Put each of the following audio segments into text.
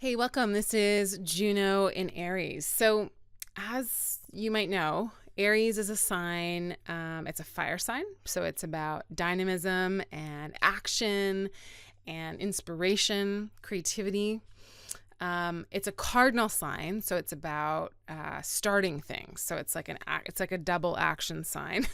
Hey, welcome. This is Juno in Aries. So, as you might know, Aries is a sign, it's a fire sign. So, it's about dynamism and action and inspiration, creativity. It's a cardinal sign, so it's about starting things. So it's like a double action sign.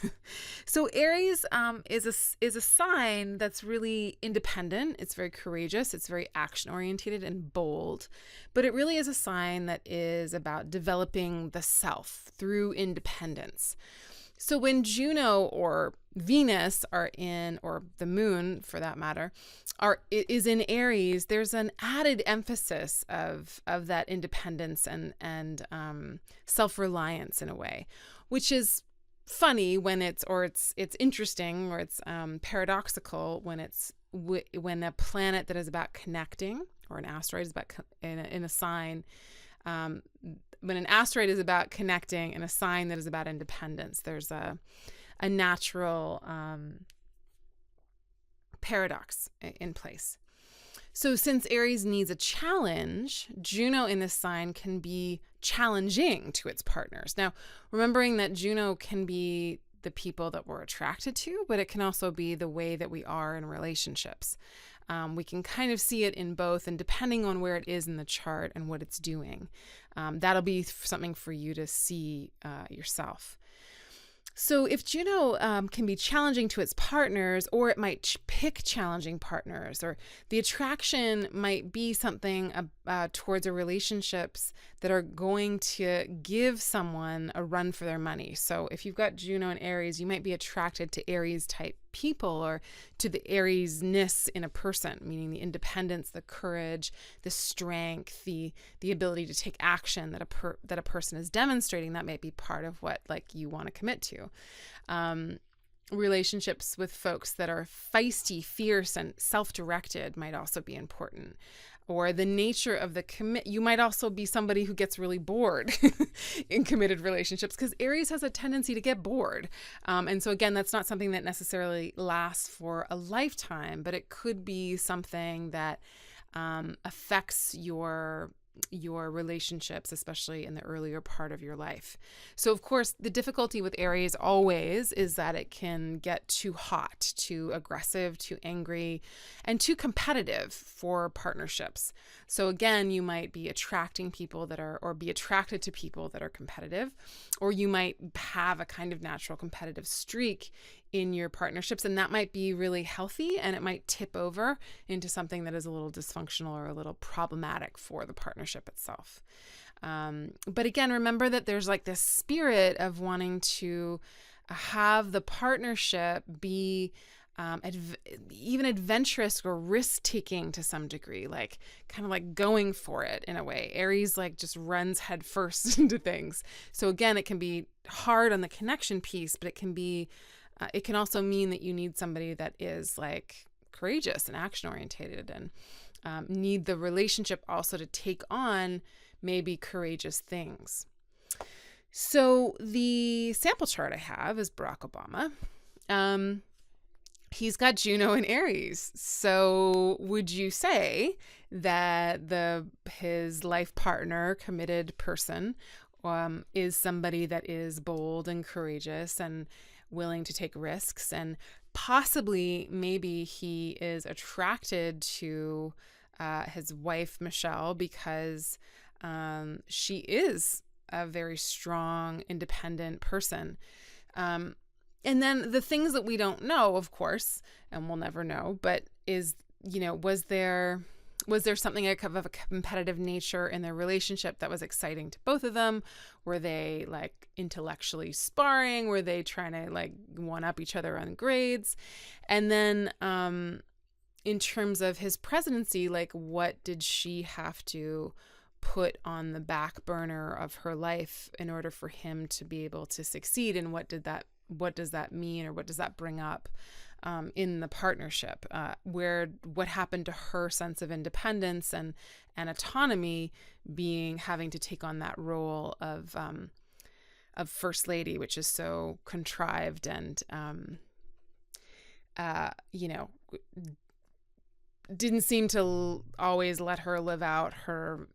So Aries is a sign that's really independent. It's very courageous. It's very action oriented and bold, but it really is a sign that is about developing the self through independence. So when Juno or Venus are in, or the moon for that matter, is in Aries, there's an added emphasis of that independence and self-reliance in a way, which is funny when it's interesting, or it's paradoxical when when a planet that is about connecting, or an asteroid is about in a sign, um, when an asteroid is about connecting and a sign that is about independence, there's a natural paradox in place. So since Aries needs a challenge, Juno in this sign can be challenging to its partners. Now, remembering that Juno can be the people that we're attracted to, but it can also be the way that we are in relationships. We can kind of see it in both, and depending on where it is in the chart and what it's doing, that'll be something for you to see yourself. So if Juno can be challenging to its partners, or it might pick challenging partners, or the attraction might be something towards a relationships that are going to give someone a run for their money. So if you've got Juno and Aries, you might be attracted to Aries type people, or to the Aries-ness in a person, meaning the independence, the courage, the strength, the ability to take action that a person is demonstrating. That might be part of what you want to commit to. Relationships with folks that are feisty, fierce, and self-directed might also be important. Or the nature of the commit. You might also be somebody who gets really bored in committed relationships, because Aries has a tendency to get bored. And so again, that's not something that necessarily lasts for a lifetime, but it could be something that affects your relationships, especially in the earlier part of your life. So of course, the difficulty with Aries always is that it can get too hot, too aggressive, too angry, and too competitive for partnerships. So again, you might be attracting people that are, or be attracted to people that are competitive, or you might have a kind of natural competitive streak in your partnerships, and that might be really healthy, and it might tip over into something that is a little dysfunctional or a little problematic for the partnership itself. But again, remember that there's this spirit of wanting to have the partnership be even adventurous or risk-taking to some degree, kind of going for it in a way. Aries just runs headfirst into things. So again, it can be hard on the connection piece, but it can also mean that you need somebody that is courageous and action orientated, and need the relationship also to take on maybe courageous things. So the sample chart I have is Barack Obama. He's got Juno in Aries. So would you say that his life partner, committed person, is somebody that is bold and courageous and willing to take risks, and possibly maybe he is attracted to his wife Michelle because she is a very strong, independent person. And then the things that we don't know, of course, and we'll never know, but is, was there something of a competitive nature in their relationship that was exciting to both of them? Were they intellectually sparring? Were they trying to one up each other on grades? And then in terms of his presidency, what did she have to put on the back burner of her life in order for him to be able to succeed? And what does that mean, or what does that bring up in the partnership? What happened to her sense of independence and autonomy, having to take on that role of first lady, which is so contrived and didn't seem to always let her live out her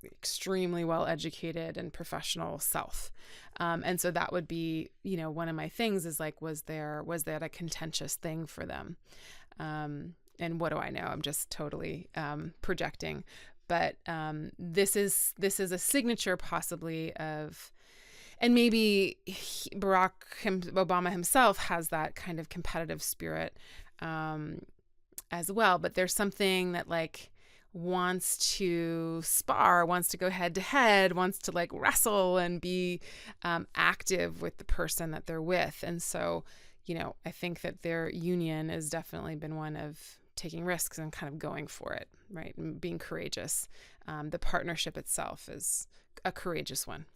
extremely well educated and professional self. And so that would be, one of my things is like, was that a contentious thing for them? And what do I know? I'm just totally projecting. But this is a signature possibly of, and maybe Barack Obama himself has that kind of competitive spirit as well. But there's something that like wants to spar, wants to go head to head, wants to like wrestle and be active with the person that they're with. And so, I think that their union has definitely been one of taking risks and kind of going for it, right? And being courageous. The partnership itself is a courageous one.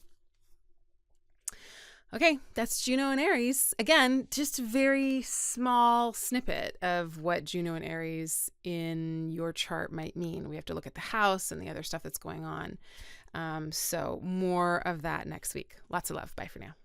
Okay, that's Juno and Aries. Again, just a very small snippet of what Juno and Aries in your chart might mean. We have to look at the house and the other stuff that's going on. So more of that next week. Lots of love. Bye for now.